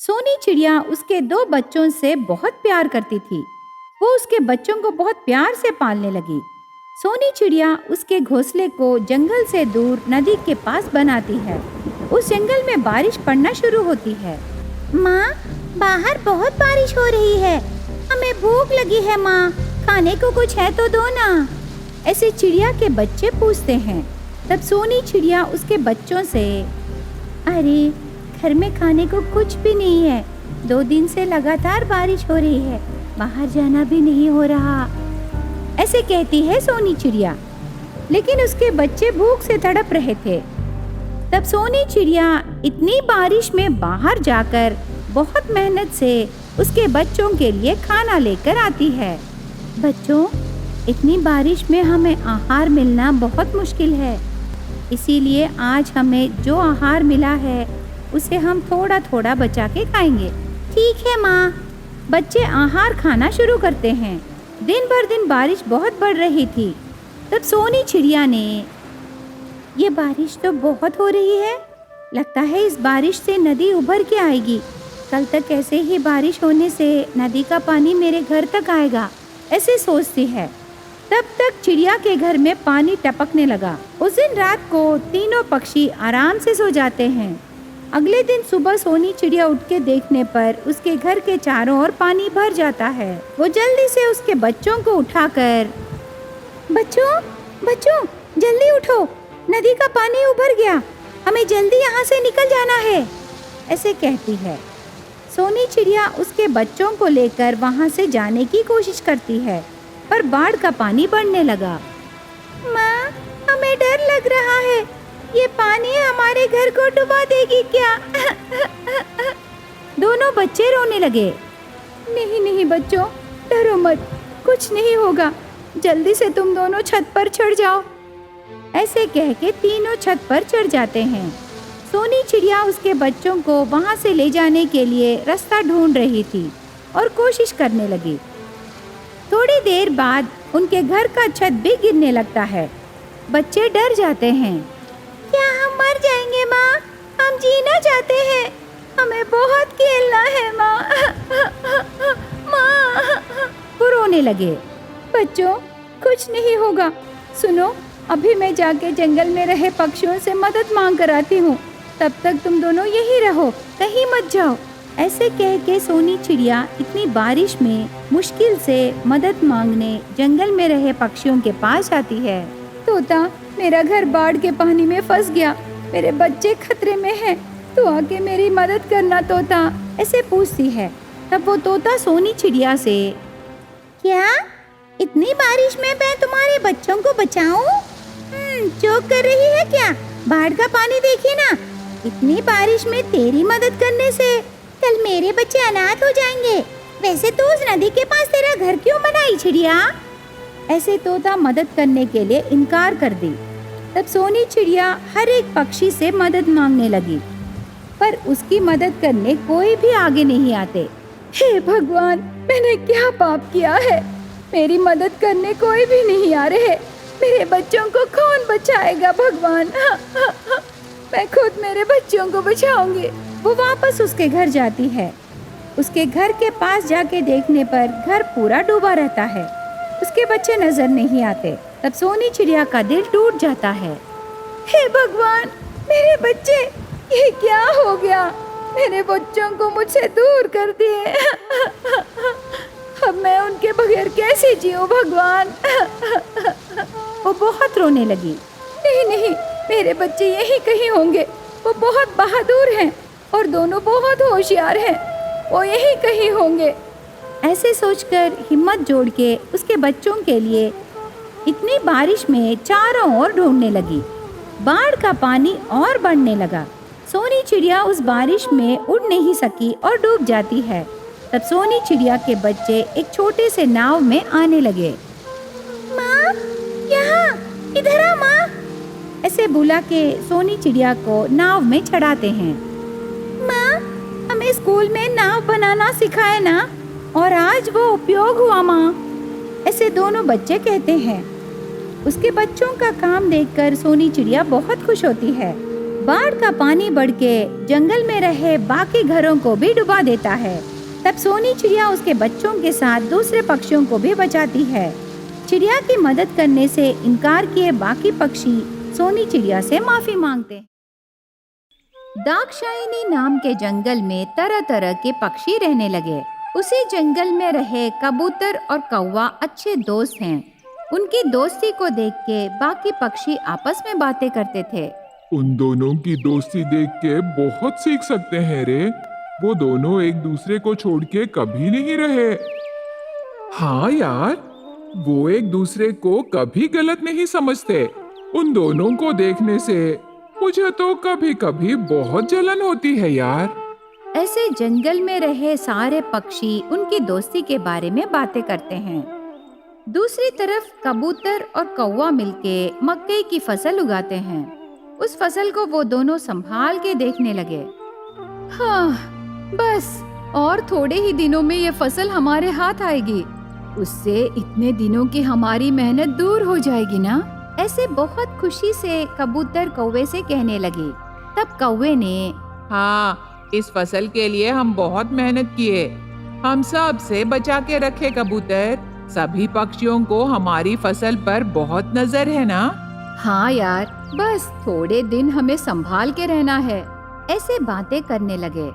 सोनी चिड़िया उसके दो बच्चों से बहुत प्यार करती थी। वो उसके बच्चों को बहुत प्यार से पालने लगी। सोनी चिड़िया उसके घोंसले को जंगल से दूर नदी के पास बनाती है। उस जंगल में बारिश पड़ना शुरू होती है। माँ, बाहर बहुत बारिश हो रही है। हमें भूख लगी है माँ, खाने को कुछ है तो दो ना। ऐसे चिड़िया के बच्चे पूछते हैं। तब सोनी चिड़िया उसके बच्चों से, अरे घर में खाने को कुछ भी नहीं है। 2 दिन से लगातार बारिश हो रही है, बाहर जाना भी नहीं हो रहा, ऐसे कहती है सोनी चिड़िया। लेकिन उसके बच्चे भूख से तड़प रहे थे। तब सोनी चिड़िया इतनी बारिश में बाहर जाकर बहुत मेहनत से उसके बच्चों के लिए खाना लेकर आती है। बच्चों, इतनी बारिश में हमें आहार मिलना बहुत मुश्किल है, इसीलिए आज हमें जो आहार मिला है उसे हम थोड़ा थोड़ा बचा के खाएंगे। ठीक है माँ। बच्चे आहार खाना शुरू करते हैं। दिन भर दिन बारिश बहुत बढ़ रही थी। तब सोनी चिड़िया ने, ये बारिश तो बहुत हो रही है, लगता है इस बारिश से नदी उभर के आएगी। कल तक ऐसे ही बारिश होने से नदी का पानी मेरे घर तक आएगा, ऐसे सोचती है। तब तक चिड़िया के घर में पानी टपकने लगा। उस दिन रात को तीनों पक्षी आराम से सो जाते हैं। अगले दिन सुबह सोनी चिड़िया उठ के देखने पर उसके घर के चारों ओर पानी भर जाता है। वो जल्दी से उसके बच्चों को उठाकर, बच्चों बच्चों जल्दी उठो, नदी का पानी उभर गया, हमें जल्दी यहाँ से निकल जाना है, ऐसे कहती है। सोनी चिड़िया उसके बच्चों को लेकर वहाँ से जाने की कोशिश करती है, पर बाढ़ का पानी बढ़ने लगा। माँ, हमें डर लग रहा है, ये पानी हमारे घर को डुबा देगी क्या? दोनों बच्चे रोने लगे। नहीं नहीं बच्चों, डरो मत, कुछ नहीं होगा, जल्दी से तुम दोनों छत पर चढ़ जाओ, ऐसे कह के तीनों छत पर चढ़ जाते हैं। सोनी चिड़िया उसके बच्चों को वहां से ले जाने के लिए रास्ता ढूंढ रही थी और कोशिश करने लगी। थोड़ी देर बाद उनके घर का छत भी गिरने लगता है। बच्चे डर जाते हैं। क्या हम मर जाएंगे माँ? हम जीना चाहते हैं, हमें बहुत खेलना है माँ। माँ, वो रोने लगे। बच्चों, कुछ नहीं होगा, सुनो, अभी मैं जाके जंगल में रहे पक्षियों से मदद मांग कर आती हूँ, तब तक तुम दोनों यहीं रहो, कहीं मत जाओ, ऐसे कह के सोनी चिड़िया इतनी बारिश में मुश्किल से मदद मांगने जंगल में रहे पक्षियों के पास आती है। तोता, मेरा घर बाढ़ के पानी में फंस गया, मेरे बच्चे खतरे में हैं, तो आके मेरी मदद करना तोता, ऐसे पूछती है। तब वो तोता सोनी चिड़िया से, क्या इतनी बारिश में मैं तुम्हारे बच्चों को बचाऊं? जोक कर रही है क्या? बाढ़ का पानी देखिए ना, इतनी बारिश में तेरी मदद करने से कल मेरे बच्चे अनाथ हो जाएंगे। वैसे तो उस नदी के पास तेरा घर क्यों बनाई चिड़िया? ऐसे तोता मदद करने के लिए इनकार कर दी। तब सोनी चिड़िया हर एक पक्षी से मदद मांगने लगी, पर उसकी मदद करने कोई भी आगे नहीं आते। हे भगवान, मैंने क्या पाप किया है? मेरी मदद करने कोई भी नहीं आ रहे। मेरे बच्चों को कौन बचाएगा भगवान? मैं खुद मेरे बच्चों को बचाऊंगी। वो वापस उसके घर जाती है। उसके घर के पास जाके देखने पर घर पूरा डूबा रहता है, उसके बच्चे नजर नहीं आते। तब सोनी चिड़िया का दिल टूट जाता है। हे भगवान, मेरे बच्चे, ये क्या हो गया? मेरे बच्चों को मुझसे दूर कर दिए। अब मैं उनके बगैर कैसे जीऊं भगवान? वो बहुत रोने लगी। नहीं नहीं, मेरे बच्चे यही कहीं होंगे, वो बहुत बहादुर हैं और दोनों बहुत होशियार हैं, वो यही कहीं होंगे। ऐसे सोचकर हिम्मत जोड़ के उसके बच्चों के लिए इतनी बारिश में चारों ओर ढूंढने लगी। बाढ़ का पानी और बढ़ने लगा। सोनी चिड़िया उस बारिश में उड़ नहीं सकी और डूब जाती है। तब सोनी चिड़िया के बच्चे एक छोटे से नाव में आने लगे। माँ, यहाँ इधर आ माँ, ऐसे बुला के सोनी चिड़िया को नाव में चढ़ाते हैं। माँ, हमें स्कूल में नाव बनाना सिखाए ना, और आज वो उपयोग हुआ माँ, ऐसे दोनों बच्चे कहते हैं। उसके बच्चों का काम देखकर सोनी चिड़िया बहुत खुश होती है। बाढ़ का पानी बढ़ के जंगल में रहे बाकी घरों को भी डुबा देता है। तब सोनी चिड़िया उसके बच्चों के साथ दूसरे पक्षियों को भी बचाती है। चिड़िया की मदद करने से इनकार किए बाकी पक्षी सोनी चिड़िया से माफी मांगते। दाक्षायणी नाम के जंगल में तरह तरह के पक्षी रहने लगे। उसी जंगल में रहे कबूतर और कौवा अच्छे दोस्त हैं। उनकी दोस्ती को देख के बाकी पक्षी आपस में बातें करते थे। उन दोनों की दोस्ती देख के बहुत सीख सकते हैं रे। वो दोनों एक दूसरे को छोड़ के कभी नहीं रहे। हाँ यार, वो एक दूसरे को कभी गलत नहीं समझते। उन दोनों को देखने से मुझे तो कभी कभी बहुत जलन होती है यार। ऐसे जंगल में रहे सारे पक्षी उनकी दोस्ती के बारे में बातें करते हैं। दूसरी तरफ कबूतर और कौवा मिलके मकई की फसल उगाते हैं। उस फसल को वो दोनों संभाल के देखने लगे। हाँ, बस और थोड़े ही दिनों में ये फसल हमारे हाथ आएगी। उससे इतने दिनों की हमारी मेहनत दूर हो जाएगी ना। ऐसे बहुत खुशी से कबूतर कौवे से कहने लगे। तब कौवे ने, हाँ, इस फसल के लिए हम बहुत मेहनत किए। हम सब से बचा के रखे कबूतर। सभी पक्षियों को हमारी फसल पर बहुत नजर है ना। हाँ यार, बस थोड़े दिन हमें संभाल के रहना है। ऐसे बातें करने लगे।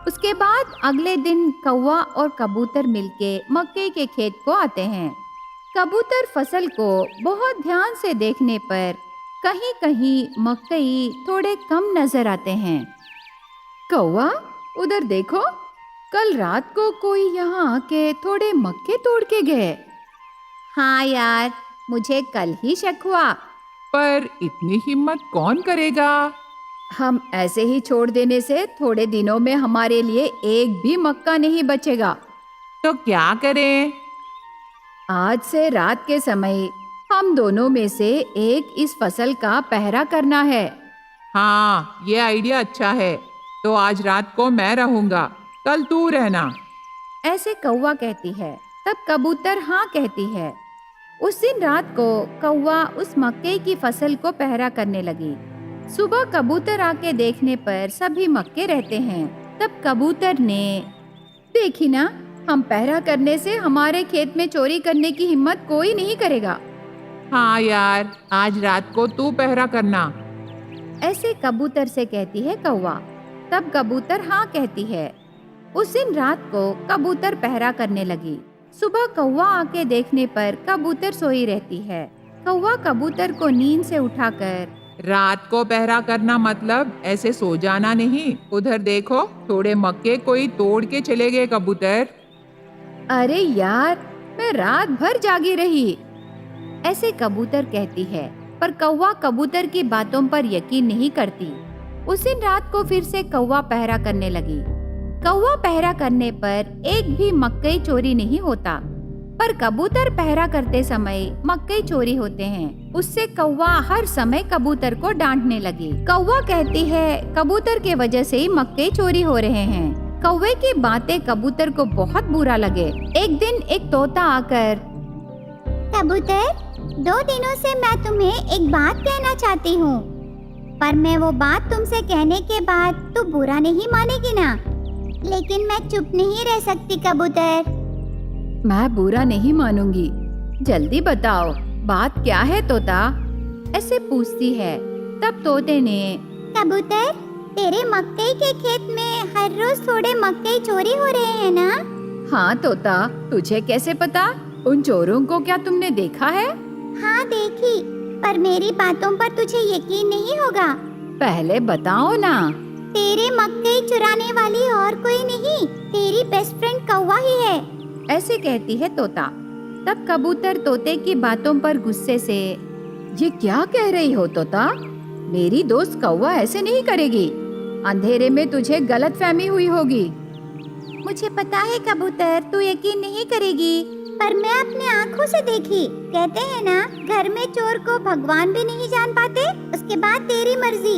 उसके बाद अगले दिन कौवा और कबूतर मिलके मकई के खेत को आते हैं। कबूतर फसल को बहुत ध्यान से देखने पर कहीं कहीं मकई थोड़े कम नजर आते हैं। कौवा, उधर देखो, कल रात को कोई यहाँ आके थोड़े मक्के तोड़ के गए। हाँ यार, मुझे कल ही शक हुआ। पर इतनी हिम्मत कौन करेगा? हम ऐसे ही छोड़ देने से थोड़े दिनों में हमारे लिए एक भी मक्का नहीं बचेगा। तो क्या करें? आज से रात के समय हम दोनों में से एक इस फसल का पहरा करना है। हाँ, ये आइडिया अच्छा है। तो आज रात को मैं रहूंगा, कल तू रहना। ऐसे कौवा कहती है। तब कबूतर हाँ कहती है। उस दिन रात को कौवा उस मक्के की फसल को पहरा करने लगी। सुबह कबूतर आके देखने पर सभी मक्के रहते हैं। तब कबूतर ने, देखी ना, हम पहरा करने से हमारे खेत में चोरी करने की हिम्मत कोई नहीं करेगा। हाँ यार, आज रात को तू पहरा करना। ऐसे कबूतर से कहती है कौवा। तब कबूतर हाँ कहती है। उस दिन रात को कबूतर पहरा करने लगी। सुबह कौवा आके देखने पर कबूतर सोई रहती है। कौवा कबूतर को नींद से उठाकर, रात को पहरा करना मतलब ऐसे सो जाना नहीं। उधर देखो, थोड़े मक्के कोई तोड़ के चले गए कबूतर। अरे यार, मैं रात भर जागी रही। ऐसे कबूतर कहती है। पर कौवा कबूतर की बातों पर यकीन नहीं करती। उस दिन रात को फिर से कौवा पहरा करने लगी। कौवा पहरा करने पर एक भी मकई चोरी नहीं होता। पर कबूतर पहरा करते समय मकई चोरी होते हैं। उससे कौवा हर समय कबूतर को डांटने लगी। कौवा कहती है कबूतर के वजह से ही मकई चोरी हो रहे हैं। कौवे की बातें कबूतर को बहुत बुरा लगे। एक दिन एक तोता आकर, कबूतर, 2 दिनों से मैं तुम्हें एक बात कहना चाहती हूँ, पर मैं वो बात तुमसे कहने के बाद तू बुरा नहीं मानेगी ना? लेकिन मैं चुप नहीं रह सकती कबूतर। मैं बुरा नहीं मानूंगी, जल्दी बताओ बात क्या है तोता? ऐसे पूछती है। तब तोते ने, कबूतर, तेरे मकई के खेत में हर रोज थोड़े मकई चोरी हो रहे हैं ना? हाँ तोता, तुझे कैसे पता? उन चोरों को क्या तुमने देखा है? हाँ देखी, पर मेरी बातों पर तुझे यकीन नहीं होगा। पहले बताओ ना। तेरे मकई चुराने वाली और कोई नहीं, तेरी बेस्ट फ्रेंड कौवा ही है। ऐसे कहती है तोता। तब कबूतर तोते की बातों पर गुस्से से, ये क्या कह रही हो तोता? मेरी दोस्त कौवा ऐसे नहीं करेगी। अंधेरे में तुझे गलतफहमी हुई होगी। मुझे पता है कबूतर, तू यकीन नहीं करेगी, पर मैं अपने आँखों से देखी। कहते हैं ना, घर में चोर को भगवान भी नहीं जान पाते। उसके बाद तेरी मर्जी।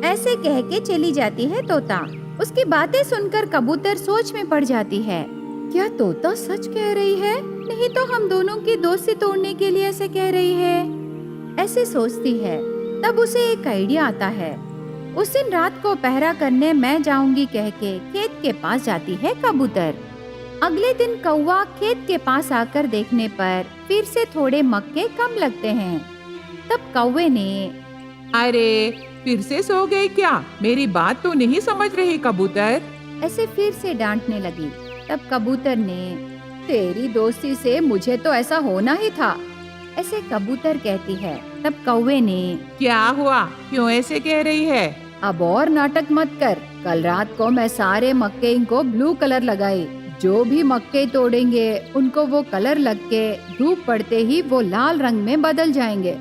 ऐसे कह के चली जाती है तोता। उसकी बातें सुनकर कबूतर सोच में पड़ जाती है। क्या तोता सच कह रही है? नहीं तो हम दोनों की दोस्ती तोड़ने के लिए ऐसे कह रही है। ऐसे सोचती है। तब उसे एक आइडिया आता है। उस दिन रात को पहरा करने मैं जाऊंगी कह के खेत के पास जाती है कबूतर। अगले दिन कौवा खेत के पास आकर देखने पर फिर से थोड़े मक्के कम लगते हैं। तब कौवे ने, अरे फिर से सो गए क्या? मेरी बात तो नहीं समझ रही कबूतर। ऐसे फिर से डांटने लगी। तब कबूतर ने, तेरी दोस्ती से मुझे तो ऐसा होना ही था, ऐसे कबूतर कहती है। तब कौवे ने, क्या हुआ, क्यों ऐसे कह रही है? अब और नाटक मत कर। कल रात को मैं सारे मक्के को ब्लू कलर लगाई। जो भी मक्के तोड़ेंगे उनको वो कलर लग के धूप पड़ते ही वो लाल रंग में बदल जाएंगे।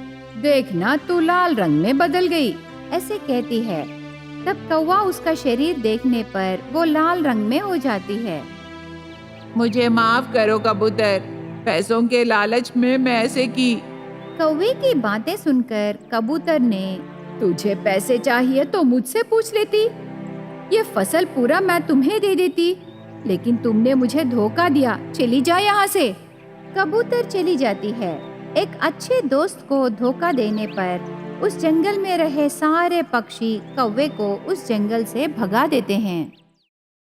देखना तू लाल रंग में बदल गई, ऐसे कहती है। तब कौवा उसका शरीर देखने पर वो लाल रंग में हो जाती है। मुझे माफ करो कबूतर, पैसों के लालच में मैं ऐसे की। कौवे की बातें सुनकर कबूतर ने, तुझे पैसे चाहिए तो मुझसे पूछ लेती, ये फसल पूरा मैं तुम्हें दे देती, लेकिन तुमने मुझे धोखा दिया, चली जा यहाँ से। कबूतर चली जाती है। एक अच्छे दोस्त को धोखा देने पर उस जंगल में रहे सारे पक्षी कौवे को उस जंगल से भगा देते हैं।